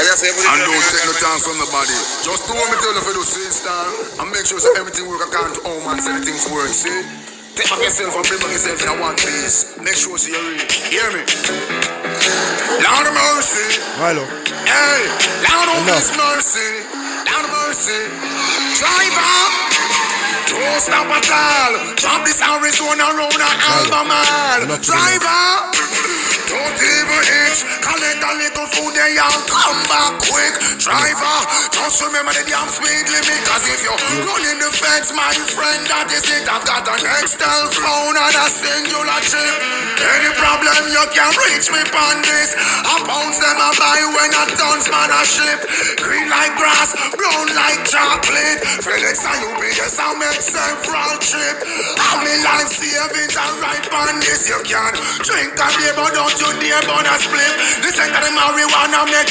And don't take no time from nobody. Just do what me tell you for the system. And make sure so everything work according to home and anything for work, see? Take back yourself and bring back yourself in a one piece. Make sure so you're real. Hear me? Lord of mercy. Milo. Hey, Lord of His mercy. Lord of mercy. Driver. Don't stop at all. Drop this Arizona round an Albemarle. Driver. Don't even itch. Collect a little food there and come back quick. Driver, just remember the damn speed limit. Cause if you're running the fence, my friend, that is it. I've got an Excel phone and a singular chip. Any problem you can reach me on this. I pounds them I buy when I tons man a ship. Green like grass, brown like chocolate. Felix and UBS I make several trip. How me life savings and right on this. You can drink a beer but don't you dare burn a split. This ain't the marijuana make